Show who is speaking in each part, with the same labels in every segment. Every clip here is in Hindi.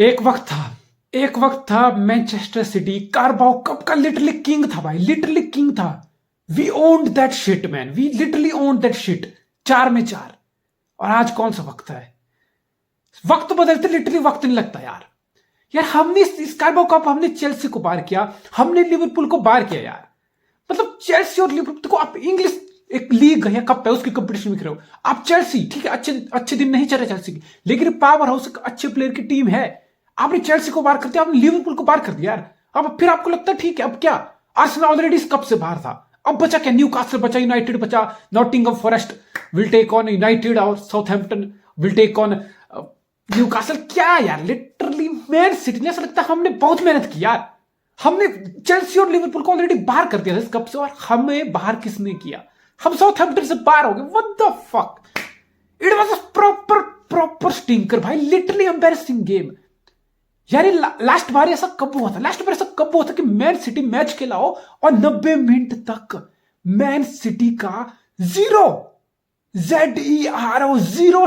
Speaker 1: एक वक्त था मैनचेस्टर सिटी कारबाओ कप का लिटरली किंग था भाई, लिटरली किंग था। We owned that shit man, we literally owned that shit. 4 में 4। और आज कौन सा वक्त है? वक्त बदलते लिटरली वक्त नहीं लगता यार। यार हमने इस कारबाओ कप हमने चेल्सी को बाहर किया, हमने लिवरपूल को बाहर किया यार। मतलब चेल्सी और लिवरपूल को आप इंग्लिश एक लीग है, कप है, उसकी कंपटीशन में खेल रहे हो आप। चेल्सी ठीक है, अच्छे अच्छे दिन नहीं चल रहे चेल्सी के, लेकिन पावर हाउस अच्छे प्लेयर की टीम है। आपने चेल्सी को बाहर कर दिया, आपने लिवरपूल को बाहर कर दिया यार। अब फिर आपको लगता है ठीक है, अब क्या? आर्सेनल ऑलरेडी इस कप से बाहर था, अब बचा क्या? न्यूकासल बचा, यूनाइटेड बचा, Nottingham Forest will take on United और Southampton will take on Newcastle. क्या यार, लिटरली मैन सिटी ने, ऐसा लगता है हमने बहुत मेहनत की यार। हमने चेल्सी और लिवरपूल को ऑलरेडी बाहर कर दिया था इस कप से, और हमें बाहर किसने किया? हम साउथहैम्पटन से बाहर हो गए। What the fuck, it was a proper stinker भाई, लिटरली एम्बैरेसिंग गेम यार। लास्ट बार ऐसा कब हुआ था? लास्ट बार ऐसा कब हुआ था कि मैन सिटी मैच खेला हो और 90 मिनट तक मैन सिटी का zero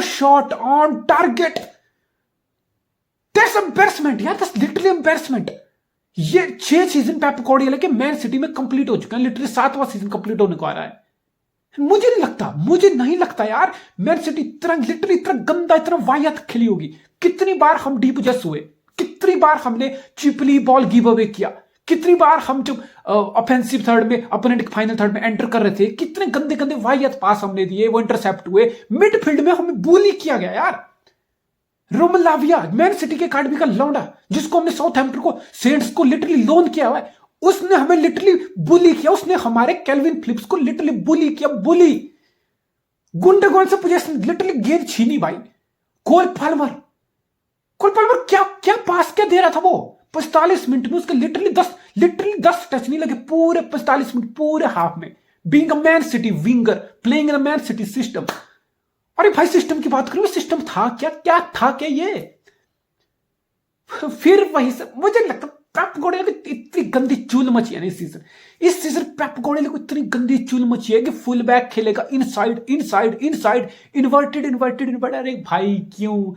Speaker 1: shot on target? That's embarrassment यार, दैट्स लिटरली एम्बैरेसमेंट। ये 6 सीजन पेप गार्डियोला के मैन सिटी में कंप्लीट हो चुका है, लिटरली 7वां सीजन कंप्लीट होने को आ रहा है। मुझे नहीं लगता यार मैन सिटी इतना लिटरली इतना गंदा, इतना वाहियात खेली होगी। कितनी बार हम डीपोजेस हुए, कितनी बार हमने चिपली बॉल गिव अवे किया, कितनी बार हम जब ऑफेंसिव थर्ड में, अपोनेंट फाइनल थर्ड में एंटर कर रहे थे, कितने गंदे गंदे वाहियात पास हमने दिए, वो इंटरसेप्ट हुए। मिडफील्ड में हमें बुली किया गया यार। रोमन लाविया मैन सिटी के अकाडमी का लौंडा, जिसको हमने साउथहैम्पटन को, सेंट्स को लिटरली लोन किया हुआ है, उसने हमें लिटरली बुली किया। उसने हमारे कैल्विन फिलिप्स को लिटरली बुली किया, बुली। गुंडगोन से पोजीशन लिटरली गेंद छीनी भाई। कोल पाल्मर क्या पास क्या दे रहा था वो 45 मिनट में? उसके लिटरली 10 टच नहीं लगे पूरे 45 मिनट, पूरे हाफ में। Being a man city winger playing in a man city system. अरे भाई सिस्टम की बात करो, सिस्टम था क्या था क्या ये? फिर वही सब मुझे लगता पेप गार्डियोला की इतनी गंदी चूल मची है ना इस सीजन पेप गार्डियोला को इतनी गंदी चूल मची है कि फुल बैक खेलेगा इनसाइड इन्वर्टेड। अरे भाई क्यों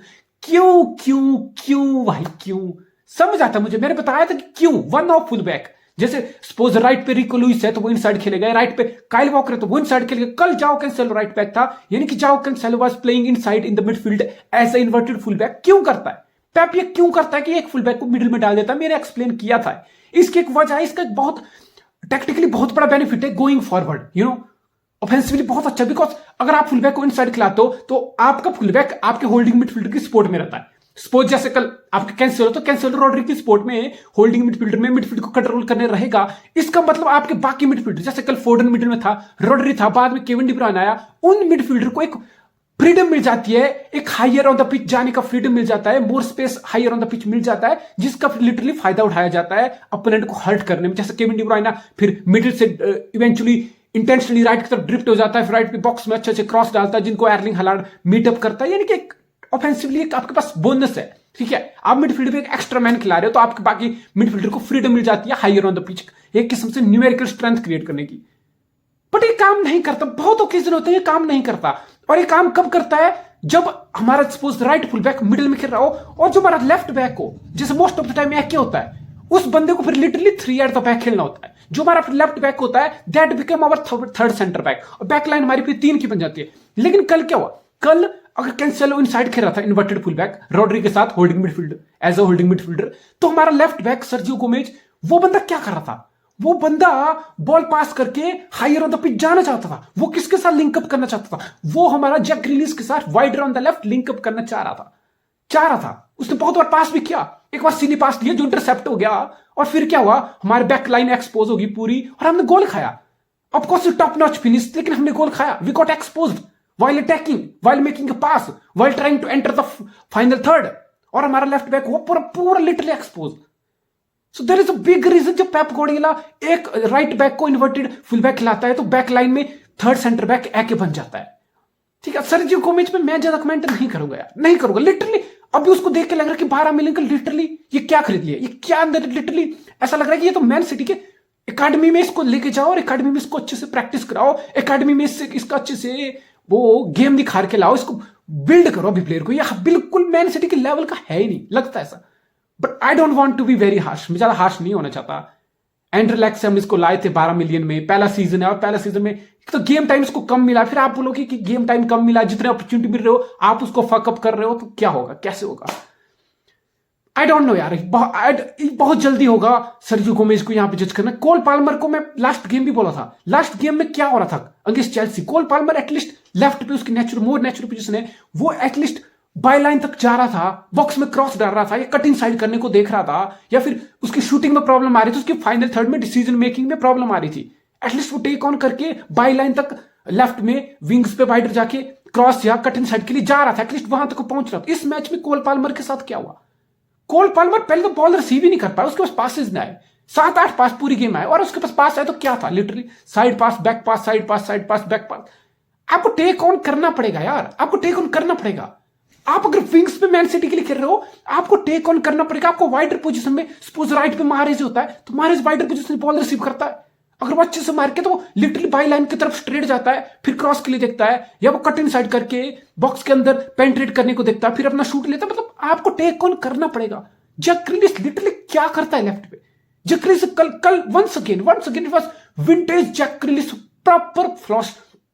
Speaker 1: भाई, क्यों? समझ आता मुझे, मैंने बताया था कि क्यों। वन ऑफ फुल बैक, जैसे सपोज राइट पे रिको लुइस है तो वो इनसाइड खेलेगा, राइट पे काइल वॉकर है तो वो इनसाइड खेलेगा। कल जाओ कैंसेलो राइट बैक था, यानी कि João Cancelo was playing inside in the midfield as a inverted full back. क्यों करता है पेप ये? क्यों करता है कि एक फुल बैक को मिडिल में डाल देता है? मैंने एक्सप्लेन किया था इसकी एक वजह है, इसका एक बहुत टेक्निकली बहुत बड़ा बेनिफिट है गोइंग फॉरवर्ड, ऑफेंसिवली बहुत अच्छा। बिकॉज अगर आप फुल बैक को इनसाइड खिलाते हो तो आपका फुल बैक आपके होल्डिंग मिडफील्डर की सपोर्ट में रहता है। सपोज जैसे कल आपके कैंसेलो, तो कैंसेलो रॉड्री की सपोर्ट में होल्डिंग मिडफील्डर में मिडफील्ड को कंट्रोल करने रहेगा। इसका मतलब आपके बाकी मिडफील्डर, जैसे कल फोर्डन मिडिल में था, रॉड्री था, बाद में केविन डी ब्रुयने आया, उन मिडफील्डर को एक फ्रीडम मिल जाती है, एक हायर ऑन द पिच जाने का फ्रीडम मिल जाता है, more space higher on the pitch मिल जाता है, जिसका लिटरली फायदा उठाया जाता है अपोनेंट को हर्ट करने में। जैसे केविन डी ब्रुयने फिर मिडिल से इवेंचुअली इंटेंशनली राइट की तरफ ड्रिफ्ट हो जाता है, फिर राइट पे बॉक्स में अच्छे से क्रॉस डालता है, जिनको एर्लिंग हालांड मीटअप करता है। यानी कि एक ऑफेंसिवली एक आपके पास बोनस है, ठीक है। आप मिडफील्ड में एक एक्स्ट्रा मैन खिला रहे हो तो आपके बाकी मिडफील्डर को फ्रीडम मिल जाती है हायर ऑन द पिच, एक किस्म से न्यूमेरिकल स्ट्रेंथ क्रिएट करने की। बट ये काम नहीं करता, बहुत ओकेजन होते हैं ये काम नहीं करता। और ये काम कब करता है? जब हमारा suppose right full back middle में खेल रहा हो और जो हमारा लेफ्ट बैक हो, जैसे मोस्ट ऑफ द टाइम क्या होता है, उस बंदे को फिर लिटरली 3 एट द बैक खेलना होता है। जो हमारा लेफ्ट बैक होता है that become our third centre back, और बैक लाइन हमारी फिर 3 की बन जाती है। लेकिन कल क्या हुआ? कल अगर कैंसेलो इनसाइड खेल रहा था इन्वर्टेड फुल बैक रॉड्री के साथ holding midfielder, as a holding midfielder, तो हमारा लेफ्ट बैक सर्जियो गोमेज, वो बंदा क्या कर रहा था? वो बंदा बॉल पास करके हायर ऑन द पिच जाना चाहता था। वो किसके साथ लिंकअप करना चाहता था? वो हमारा जैक ग्रिलिश के साथ wider on the left link up करना चाह रहा था। उसने बहुत बार पास भी किया, एक बार सीधी पास दिया जो इंटरसेप्ट हो गया, और फिर क्या हुआ? हमारे बैक लाइन एक्सपोज होगी पूरी और हमने गोल खाया। ऑफकोर्स टॉप नॉच फिनिश, लेकिन हमने गोल खाया। We got exposed while attacking, while making a pass, while trying to enter the final third, और हमारा लेफ्ट बैक वो पूरा literally expose. So there is a big reason जब पेप गार्डियोला एक राइट बैक को इन्वर्टेड फुल बैक खिलाता है तो बैक लाइन में थर्ड सेंटर बैक एके बन जाता है, ठीक है। सर्जियो गोमेज में मैं ज्यादा कमेंट नहीं करूंगा यार, नहीं करूंगा। लिटरली अभी उसको देख के लग रहा है कि 12 मिलियन का लिटरली ये क्या खरीद लिया, ये क्या अंदर लिटरली ऐसा लग रहा है कि ये तो मैन सिटी के एकेडमी में इसको लेके जाओ और एकेडमी में इसको अच्छे से प्रैक्टिस कराओ, एकेडमी में इसका अच्छे से वो गेम दिखा के लाओ, इसको बिल्ड करो अभी प्लेयर को। ये बिल्कुल मैन सिटी के लेवल का है ही नहीं, लगता है ऐसा। But I don't want to be very harsh, मैं ज्यादा हार्श नहीं होना चाहता। एंड्रलैक्स से हम इसको लाए थे 12 मिलियन में, पहला सीजन है, और पहला सीजन में तो गेम टाइम इसको कम मिला। फिर आप बोलोगे कि गेम टाइम कम मिला, जितने अपॉर्चुनिटी मिल रहे हो आप उसको फकअप कर रहे हो, तो क्या होगा, कैसे होगा? आई डोंट नो यार, बहुत जल्दी होगा सर्जियो गोमेज को यहां पे जज करना। कोल पाल्मर को मैं लास्ट गेम भी बोला था, लास्ट गेम में क्या हो रहा था अगेंस्ट चेल्सी, कोल पाल्मर एटलीस्ट लेफ्ट पे उसकी मोर नेचुरल पोजीशन है, वो एटलीस्ट बाय लाइन तक जा रहा था, बॉक्स में क्रॉस डाल रहा था, या कटिंग साइड करने को देख रहा था, या फिर उसकी शूटिंग में प्रॉब्लम आ रही थी, उसकी फाइनल थर्ड में डिसीजन मेकिंग में प्रॉब्लम आ रही थी। एटलीस्ट वो टेक ऑन करके बाय लाइन तक लेफ्ट में विंग्स पे वाइडर जाके क्रॉस या कटिंग साइड के लिए जा रहा था, एटलीस्ट वहां तक पहुंच रहा था। इस मैच में कोल पाल्मर के साथ क्या हुआ? कोल पाल्मर पहले तो बॉल रिसीव ही नहीं कर पाया, उसके पास पासेज ना आए, 7-8 पास पूरी गेम आए, और उसके पास पास आए तो क्या था, लिटरली साइड पास बैक पास, साइड पास साइड पास बैक पास। आपको टेक ऑन करना पड़ेगा यार, आपको टेक ऑन करना पड़ेगा। आप अगर विंग्स पे मैन सिटी के लिए खेल रहे हो, आपको टेक ऑन करना पड़ेगा। आपको वाइडर पोजीशन में, सपोज राइट पे मारेज होता है, तो मारेज वाइडर पोजीशन में बॉल रिसीव करता है, अगर वो अच्छे से मार के तो वो लिटरली बाई लाइन की तरफ स्ट्रेट जाता है, फिर क्रॉस के लिए देखता है, या वो कट इन साइड करके बॉक्स के अंदर पेंट्रेट करने को देखता है, फिर अपना शूट लेता है। मतलब आपको टेक ऑन करना पड़ेगा। जैक ग्रिलिश लिटरली क्या करता है लेफ्ट पे? जैक ग्रिलिश कल once again it was vintage Jack Grealish, proper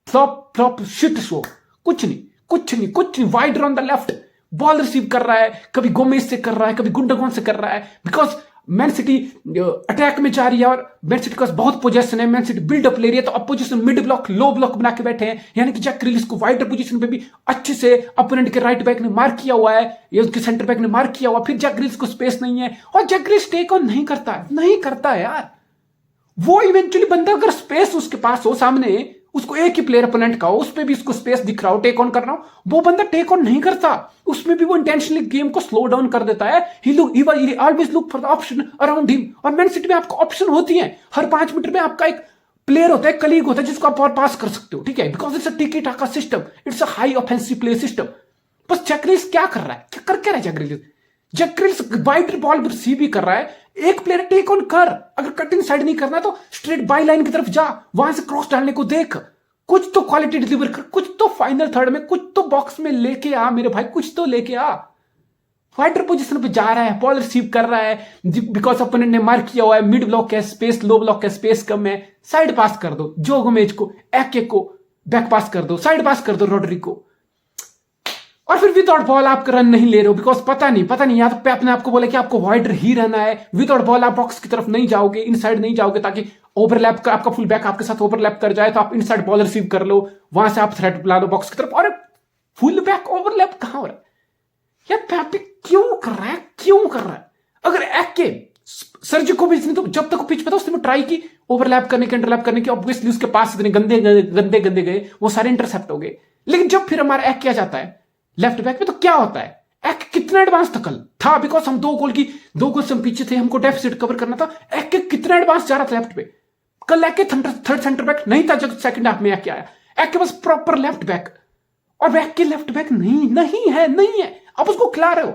Speaker 1: flop shit show. कुछ नहीं, wider on the left ball receive कर रहा है, कभी गोमेज से कर रहा है, कभी गुंडोगन से कर रहा है, बिकॉज मैन सिटी अटैक में जा रही है और मैन सिटी के पास बहुत पोजीशन है, मैन सिटी बिल्डअप ले रही है, तो अपोजिशन मिड ब्लॉक लो ब्लॉक बना के बैठे हैं, यानी कि जैक ग्रिलिश को वाइडर पोजीशन पे भी अच्छे से अपोनेंट के राइट बैक ने मार्क किया हुआ है, या उसके सेंटर बैक ने मार्क किया हुआ, फिर जैक ग्रिलिश को स्पेस नहीं है, और जैक ग्रिलिश टेक ऑन नहीं करता है यार। वो इवेंचुअली बंदा अगर स्पेस उसके पास हो सामने, उसको एक ही प्लेयर अपोनेंट का हो, उस पे भी उसको स्पेस दिख रहा हो, टेक ऑन कर रहा हो, वो बंदा टेक ऑन नहीं करता, उसमें भी वो इंटेंशनली गेम को स्लो डाउन कर देता है। ही always look for the option around him. और मैन सिटी में आपको ऑप्शन होती है, हर 5 मीटर में आपका एक प्लेयर होता है, कलीग होता है, जिसको आप और पास कर सकते हो, ठीक है, because it's a tiki taka system, it's a high offensive play system. बस जैक ग्रिलिश क्या कर रहा है, क्या रहा है Jack Grealish wider ball receive भी कर रहा है, एक प्लेयर टेक ऑन कर, अगर कटिंग साइड नहीं करना तो स्ट्रेट बाई लाइन की तरफ जा, वहां से क्रॉस डालने को देख, कुछ तो क्वालिटी डिलीवर कर, कुछ तो फाइनल थर्ड में, कुछ तो बॉक्स में लेके आ मेरे भाई, कुछ तो लेके आ। वाइडर पोजीशन पे जा रहा है, बॉल रिसीव कर रहा है, बिकॉज अपोनेंट ने मार्क किया हुआ है, मिड ब्लॉक है स्पेस, लो ब्लॉक है स्पेस कम है, साइड पास कर दो जो गोमेज को, एक को बैक पास कर दो, साइड पास कर दो रोड्री को, और फिर विदाउट बॉल आप रन नहीं ले रहे हो, बिकॉज पता नहीं या तो अपने आपको बोले कि आपको वाइडर ही रहना है, विदाउट बॉल आप बॉक्स की तरफ नहीं जाओगे, इनसाइड नहीं जाओगे, ताकि ओवरलैप का आपका फुल बैक आपके साथ ओवरलैप कर जाए, तो आप इनसाइड बॉल रिसीव कर लो, वहां से आप थ्रेड ला लो बॉक्स की तरफ। और फुल बैक ओवरलैप कहां हो रहा है यार? पैपी क्यों कर रहा है? अगर एक के सर्जियो गोमेज ने तो जब तक पिच पे था उसने ट्राई की ओवरलैप करने की, अंडरलैप करने की, ऑब्वियसली उसके पास इतने गंदे गए, वो सारे इंटरसेप्ट हो गए। लेकिन जब फिर हमारा एक किया जाता है लेफ्ट बैक में, तो क्या होता है, एक कितना एडवांस था, बिकॉज हम 2 गोल से हम पीछे थे, हमको डेफिसिट कवर करना था। एक कितना एडवांस जा रहा था लेफ्ट पे। कल एक थर्ड सेंटर बैक नहीं था जब सेकंड हाफ में एक आया, एक के पास प्रॉपर लेफ्ट बैक, और बैक के लेफ्ट बैक नहीं है। आप उसको खिला रहे हो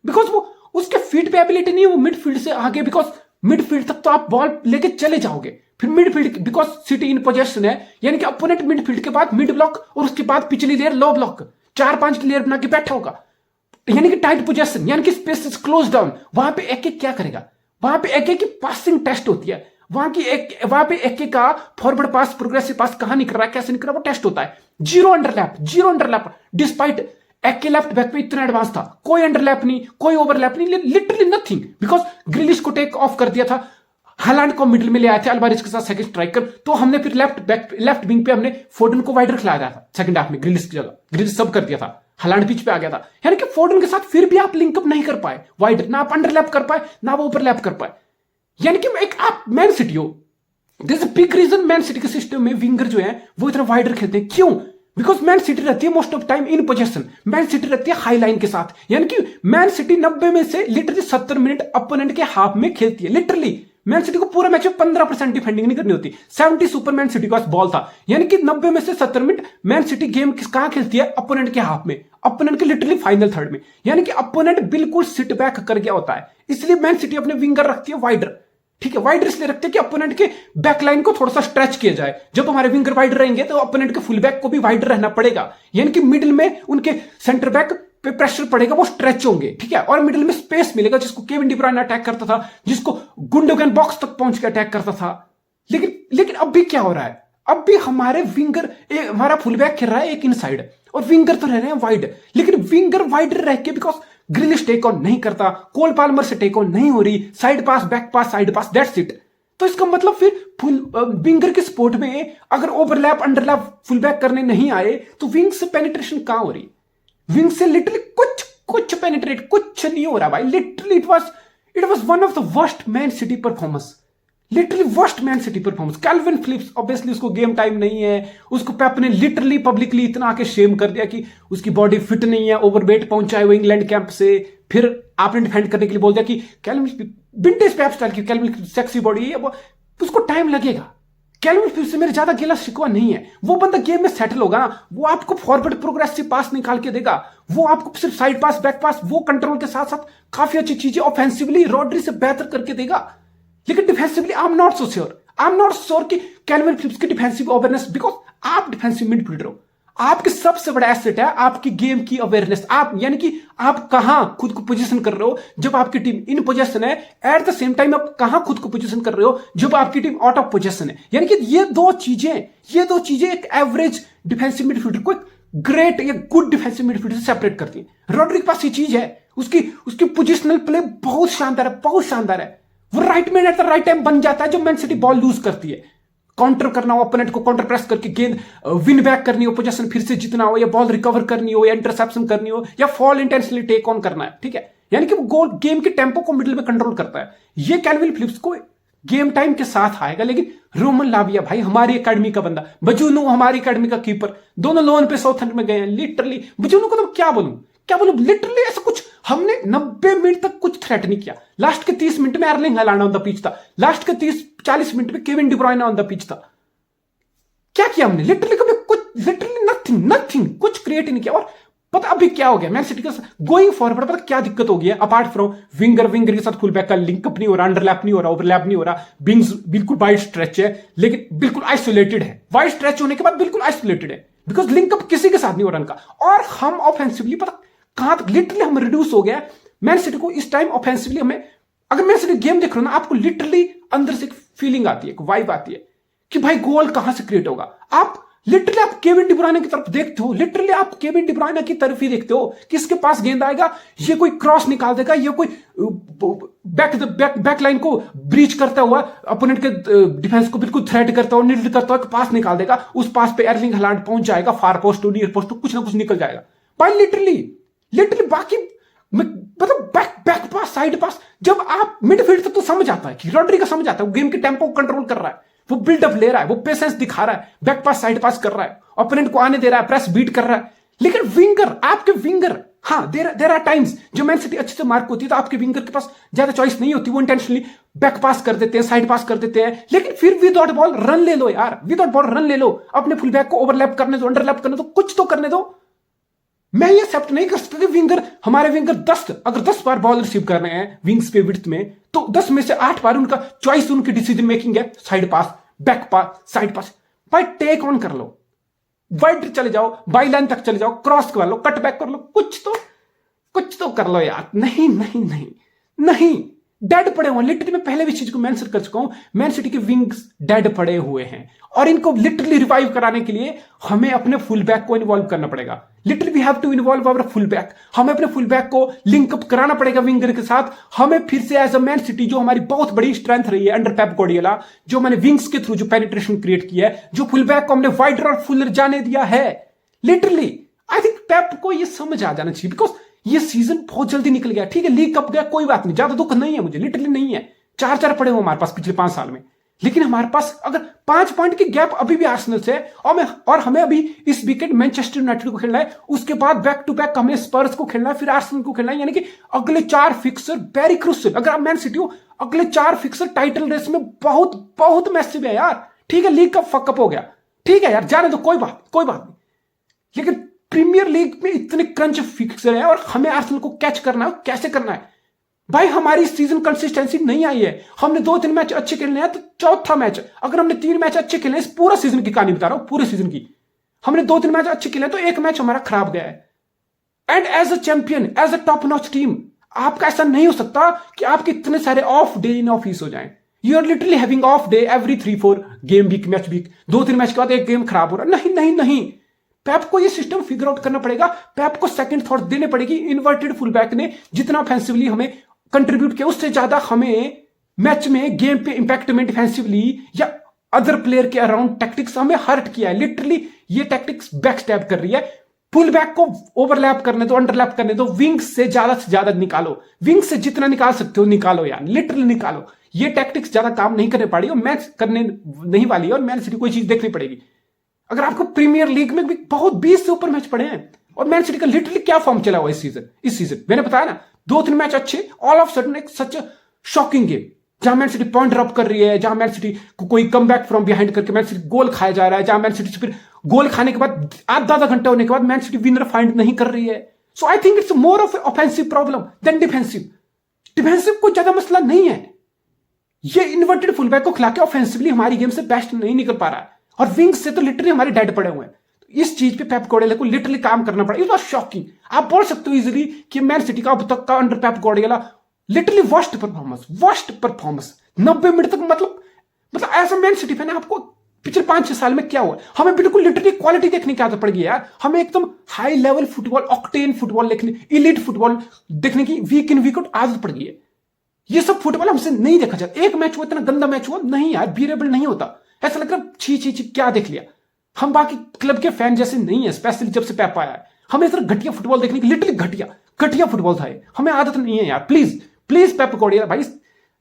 Speaker 1: बिकॉज वो उसके फीट पे एबिलिटी नहीं है, वो मिडफील्ड से आगे, बिकॉज मिडफील्ड तक तो आप बॉल लेके चले जाओगे, फिर midfield because city in possession है, यानी कि अपोनेंट मिडफील्ड के बाद मिड ब्लॉक और उसके बाद पिछली लेयर लो ब्लॉक, 4-5 लेयर बना के बैठा होगा, यानी कि टाइट पोजीशन, यानी कि स्पेस क्लोज डाउन। वहां पे एक क्या करेगा? वहां पे एक की पासिंग टेस्ट होती है, वहां पे एक का फॉरवर्ड पास, प्रोग्रेसिव पास कहां निकल रहा है, कैसे निकल रहा है, वो टेस्ट होता है। जीरो अंडरलैप डिस्पाइट एक के लेफ्ट बैक पे इतना एडवांस था, कोई अंडरलैप नहीं, कोई ओवरलैप नहीं, लिटरली नथिंग, बिकॉज ग्रिलिश को टेक ऑफ कर दिया था, हालांड को मिडिल में ले आए थे अल्वारेज के साथ सेकंड स्ट्राइकर, तो हमने फिर लेफ्ट विंग पे हमने फोर्डन को वाइडर खिलाया था सेकंड हाफ में, ग्रिलिश की जगह ग्रिलिश सब कर दिया था, हालांड पिच पे आ गया था, यानी कि फोर्डन के साथ फिर भी आप लिंकअप नहीं कर पाए वाइडर, ना आप अंडरलैप कर पाए ना वो ओवरलैप कर पाए, यानी कि एक आप मैन सिटी हो। This is big reason Man City के सिस्टम में विंगर जो है वो इतना वाइडर खेलते हैं, क्यों? बिकॉज मैन सिटी रहती है most of time in position, man city रहती है हाई लाइन के साथ, यानी कि मैन सिटी 90 में से लिटरली 70 मिनट अपोनेंट के हाफ में खेलती है। लिटरली मैन सिटी को पूरा मैच में 15% डिफेंडिंग नहीं करनी होती, 70 सुपर मैन सिटी के पास बॉल था, यानी कि 90 में से 70 मिनट मैन सिटी गेम कहां खेलती है? अपोनेंट के हाफ में, अपोनेंट के लिटरली फाइनल थर्ड में, यानी कि अपोनेंट बिल्कुल सिट बैक कर गया होता है, इसलिए मैन सिटी अपने विंगर रखती है वाइडर, ठीक है, वाइडर इसलिए रखते हैं कि अपोनेंट के बैकलाइन को थोड़ा सा स्ट्रेच किया जाए, जब हमारे विंगर वाइडर रहेंगे तो अपोनेंट के फुल बैक को भी वाइडर रहना पड़ेगा, यानी कि मिडिल में उनके सेंटर बैक पे प्रेशर पड़ेगा वो स्ट्रेच होंगे, ठीक है, और मिडिल में स्पेस मिलेगा जिसको केविन डी ब्रुयने अटैक करता था, जिसको गुंडोगन बॉक्स तक पहुंच के अटैक करता था। लेकिन अब भी क्या हो रहा है, अब भी हमारे विंगर, हमारा फुलबैक खेल रहा है एक इनसाइड और विंगर तो रह रहे हैं वाइड, लेकिन विंगर वाइड रह के बिकॉज ग्रिलिश टेक ऑन नहीं करता, कोल पाल्मर से टेक ऑन नहीं हो रही, side pass back pass side pass, that's it. तो इसका मतलब फिर विंगर के सपोर्ट में अगर ओवरलैप अंडरलैप फुलबैक करने नहीं आए तो विंग से पेनिट्रेशन कहां हो रही, विंग से लिटरली कुछ पेनिट्रेट कुछ नहीं हो रहा भाई। Literally it was one of the worst Man City performance, literally worst Man City performance. Kalvin Phillips obviously उसको गेम टाइम नहीं है, उसको पेप ने लिटरली पब्लिकली इतना आके शेम कर दिया कि उसकी बॉडी फिट नहीं है, ओवरवेट पहुंचा है वो इंग्लैंड कैंप से। फिर आपने डिफेंड करने के लिए बोल दिया कि कैल्विन विंटेज पेप स्टाइल की कैल्विन सेक्सी बॉडी है, वो उसको टाइम लगेगा। कैल्विन फिलिप्स से मेरे ज्यादा गिला शिकवा नहीं है, वो बंदा गेम में सेटल होगा ना, वो आपको फॉरवर्ड प्रोग्रेसिव पास निकाल के देगा, वो आपको सिर्फ साइड पास बैक पास वो कंट्रोल के साथ साथ काफी अच्छी चीजें ऑफेंसिवली रॉड्री से बेहतर करके देगा। लेकिन defensively I am not so sure कि कैल्विन फिलिप्स की डिफेंसिव अवेयरनेस, बिकॉज आप डिफेंसिव मिडफील्डर हो, आपके सबसे बड़ा एसेट है आपकी गेम की अवेयरनेस। आप यानी कि आप कहां खुद को पोजीशन कर रहे हो जब आपकी टीम इन पोजीशन है, एट द सेम टाइम आप कहां खुद को पोजीशन कर रहे हो जब आपकी टीम आउट ऑफ पोजीशन है। यानी कि ये दो चीजें एक एवरेज डिफेंसिव मिडफील्डर को एक ग्रेट या गुड डिफेंसिव मिडफील्डर से सेपरेट करती है। रॉड्री के पास ये चीज है, उसकी पोजिशनल प्ले बहुत शानदार है। वो right man at the right time बन जाता है जब मैन सिटी बॉल लूज करती है। काउंटर करना हो, ओपोनेंट को काउंटर प्रेस करके गेंद विन बैक करनी हो, पोजीशन फिर से जीतना हो, या बॉल रिकवर करनी हो, या इंटरसेप्शन करनी हो, या फॉल इंटेंशनली टेक ऑन करना है, ठीक है। यानी कि वो गोल गेम के टेम्पो को मिडिल में कंट्रोल करता है। ये कैल्विन फिलिप्स को गेम टाइम के साथ आएगा। लेकिन रोमन लाविया भाई हमारी एकेडमी का बंदा, बजूनू हमारी एकेडमी का कीपर, दोनों लोन पे साउथहैम्पटन में गए हैं। लिटरली बजूनू को तो क्या बोलूं लिटरली ऐसा कुछ हमने 90 मिनट तक कुछ थ्रेट नहीं किया। लास्ट के 30 मिनट में Erling Holland on the pitch था, लास्ट के 30-40 मिनट में Kevin De ब्रुयने on the pitch था। क्या किया हमने? लिटरली नथिंग कुछ क्रिएट नहीं किया। और पता अभी क्या हो गया मैन सिटी का गोइंग फॉरवर्ड, पता क्या दिक्कत हो गई है? अपार्ट फ्रॉम विंगर के साथ फुल बैक का लिंकअप नहीं हो रहा, अंडरलैप नहीं हो रहा, ओवरलैप नहीं हो रहा, विंग्स बिल्कुल वाइड स्ट्रेच है, लेकिन बिल्कुल आइसोलेटेड है। वाइड स्ट्रेच होने के बाद बिल्कुल आइसोलेटेड है, बिकॉज लिंकअप किसी के साथ नहीं हो रहा उनका। और हम ऑफेंसिवली पता कहां तक लिटरली हम रिड्यूस हो गया मैन सिटी को इस टाइम ऑफेंसिवली। हमें अगर मैन सिटी गेम देख रहे हो ना, आपको लिटरली अंदर से एक फीलिंग आती है, एक वाइब आती है कि भाई गोल कहां से क्रिएट होगा। आप लिटरली आप केविन डी ब्रुयने की तरफ देखते हो, लिटरली आप केविन डी ब्रुयने की तरफ ही देखते हो, किसके पास गेंद आएगा, ये कोई क्रॉस निकाल देगा, ये कोई बैक लाइन को ब्रीच करता हुआ अपोनेंट के डिफेंस को बिल्कुल थ्रेट करता हुआ, निडल करता हुआ पास निकाल देगा, उस पास पे एर्लिंग हालैंड पहुंच जाएगा, फार पोस्ट टू नियर पोस्ट, कुछ ना कुछ निकल जाएगा भाई। लिटरली बाकी मतलब बैक पास साइड पास, जब आप मिडफील्ड तक तो समझ आता है कि रॉड्री का समझ आता है, वो गेम के टेम्पो को कंट्रोल कर रहा है, वो बिल्डअप ले रहा है, वो पेशेंस दिखा रहा है, बैक पास साइड पास कर रहा है, ओपोनेंट को आने दे रहा है, प्रेस बीट कर रहा है। लेकिन आपके विंगर, हाँ देर आर टाइम्स जब मैन सिटी अच्छे से मार्क होती है तो आपके विंगर के पास ज्यादा चॉइस नहीं होती, वो इंटेंशनली बैक पास कर देते हैं, साइड पास कर देते हैं। लेकिन फिर विदाउट बॉल रन ले लो यार, विदाउट बॉल रन ले लो, अपने फुल बैक को ओवरलैप करने दो, अंडरलैप करने दो, कुछ तो करने दो। मैं ये एक्सेप्ट नहीं कर सकता कि हमारे विंगर 10 बार बॉल रिसीव कर रहे हैं विंग्स पे विड्थ में, तो 10 में से 8 बार उनका चॉइस, उनकी डिसीजन मेकिंग है साइड पास, बैक पास, साइड पास। भाई टेक ऑन कर लो, वाइड चले जाओ, बाई लाइन तक चले जाओ, क्रॉस कर लो, कट बैक कर लो, कुछ तो कर लो यार। नहीं डेड पड़े हुए। लिटरली मैं पहले भी चीज को मेंशन कर चुका हूं, मैन सिटी के विंग्स डेड पड़े हुए हैं और इनको लिटरली रिवाइव कराने के लिए हमें अपने फुल बैक को इन्वॉल्व करना पड़ेगा। Literally we have to involve our full back, हमें अपने फुल बैक को लिंकअप कराना पड़ेगा विंगर के साथ। हमें फिर से एज अ मैन सिटी, जो हमारी बहुत बड़ी स्ट्रेंथ रही है अंडर पेप गार्डियोला, जो मैंने विंग्स के थ्रू जो पेनिट्रेशन क्रिएट किया है, जो फुल बैक को हमने वाइडर और फुलर जाने दिया है, लिटरली आई थिंक पेप को ये समझ आ जाना चाहिए। बिकॉज ये सीजन बहुत जल्दी निकल गया, ठीक है लीग कप गया, कोई बात नहीं, ज्यादा दुख नहीं है मुझे, लिटरली नहीं है। 4 पड़े हुए हमारे पास पिछले 5 साल में, लेकिन हमारे पास अगर 5 पॉइंट की गैप अभी भी आर्सेनल से है, और हमें अभी इस वीकेंड मैनचेस्टर यूनाइटेड को खेलना है, उसके बाद बैक टू बैक हमें स्पर्स को खेलना है, फिर आर्सेनल को खेलना है। यानी कि अगले 4 फिक्सर वेरी क्रूशियल। अगर आप मैन सिटी हो, अगले 4 फिक्सर टाइटल रेस में बहुत मैसिव है यार। ठीक है लीग कप फकअप हो गया, ठीक है यार जाने दो, कोई बात नहीं, लेकिन प्रीमियर लीग में इतने क्रंच फिक्सर है और हमें आर्सेनल को कैच करना है। कैसे करना है भाई? हमारी सीजन कंसिस्टेंसी नहीं आई है। हमने 2-3 मैच अच्छे खेलने हैं तो चौथा मैच, अगर हमने 3 मैच अच्छे खेले, इस पूरा सीजन की कहानी बता रहा हूं, पूरे सीजन की, हमने 2-3 मैच अच्छे खेले तो 1 मैच हमारा खराब गया है। And as a champion, as a top notch team, आपका ऐसा नहीं हो सकता कि आपके इतने सारे ऑफ डे इन ऑफिस हो जाएं। You are literally having off day every 3-4 game week, match week, 2-3 match के बाद एक गेम खराब हो रहा। नहीं नहीं नहीं, पेप को ये सिस्टम फिगर आउट करना पड़ेगा। पेप को सेकंड थॉट देने पड़ेगी। इन्वर्टेड फुल बैक ने जितना ऑफेंसिवली हमें कंट्रीब्यूट किया, उससे ज्यादा हमें मैच में गेम पे इंपैक्ट में डिफेंसिवली या अदर प्लेयर के अराउंड टैक्टिक्स हमें हर्ट किया है। लिटरली ये टैक्टिक्स बैक स्टैप कर रही है। पुल बैक को ओवरलैप करने दो, अंडरलैप करने दो, विंग्स से ज्यादा निकालो, विंग से जितना निकाल सकते हो निकालो यार, लिटरली निकालो। ये टैक्टिक्स ज्यादा काम नहीं करने पड़ी और मैच करने नहीं वाली है, और मैन सिटी कोई चीज देखनी पड़ेगी। अगर आपको प्रीमियर लीग में भी बहुत 20 से ऊपर मैच पड़े हैं, और मैन सिटी का लिटरली क्या फॉर्म चला हुआ इस सीजन मैंने बताया ना, 2-3 मैच अच्छे, ऑल ऑफ सडन एक सच शॉकिंग गेम जहां मैन सिटी पॉइंट ड्रॉप कर रही है, जहां मैन सिटी को कोई कम बैक फ्रॉम बिहाइंड करके मैन सिटी गोल खाया जा रहा है, जहां मैन सिटी से फिर गोल खाने के बाद आधा घंटा होने के बाद मैन सिटी विनर फाइंड नहीं कर रही है। So I think it's more of offensive problem than defensive. Defensive कोई ज्यादा मसला नहीं है, ये इन्वर्टेड फुलबैक को खिला के ऑफेंसिवली हमारी गेम से बेस्ट नहीं निकल पा रहा है, और विंग्स से तो लिटरली हमारे डेड पड़े हुए हैं। तो इस चीज पे पेप गार्डियोला को लिटरली काम करना पड़ा। It was shocking. आप बोल सकते हो इजीली कि मैन सिटी का अब तक का under Pep Guardiola literally worst performance 90 minute तक। मतलब ऐसा मैन सिटी फैन आपको पिछले 5-6 साल में क्या हुआ? हमें बिल्कुल लिटरली क्वालिटी देखने की आदत पड़ गई यार। हमें एकदम high level football, octane football देखने, इलीट फुटबॉल देखने की वीक इन वीक आउट आदत पड़ गई है। ये सब फुटबॉल हमसे नहीं देखा जाता। एक मैच हुआ, इतना गंदा मैच हुआ नहीं यार, बीरेबल नहीं होता। ऐसा लग रहा छी छी छी क्या देख लिया। हम बाकी क्लब के फैन जैसे नहीं है, स्पेशली जब से पेप आया है। हमें इस तरह घटिया फुटबॉल देखने की, लिटरली घटिया फुटबॉल था ये। हमें आदत नहीं है यार। प्लीज पेप गार्डियोला भाई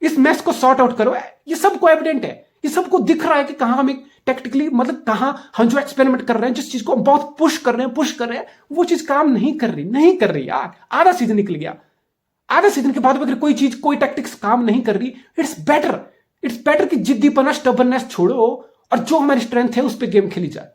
Speaker 1: इस मैच को सॉर्ट आउट करो। ये सबको एविडेंट है, ये सबको दिख रहा है कि कहां हमें टेक्टिकली, मतलब कहां हम जो एक्सपेरिमेंट कर रहे हैं, जिस चीज को हम बहुत पुश कर रहे हैं वो चीज काम नहीं कर रही यार। आधा सीजन निकल गया, आधे सीजन के बाद अगर कोई टैक्टिक्स काम नहीं कर रही, इट्स बेटर कि जिद्दीपना, स्टबर्नेस छोड़ो और जो हमारी स्ट्रेंथ है उस पर गेम खेली जाए।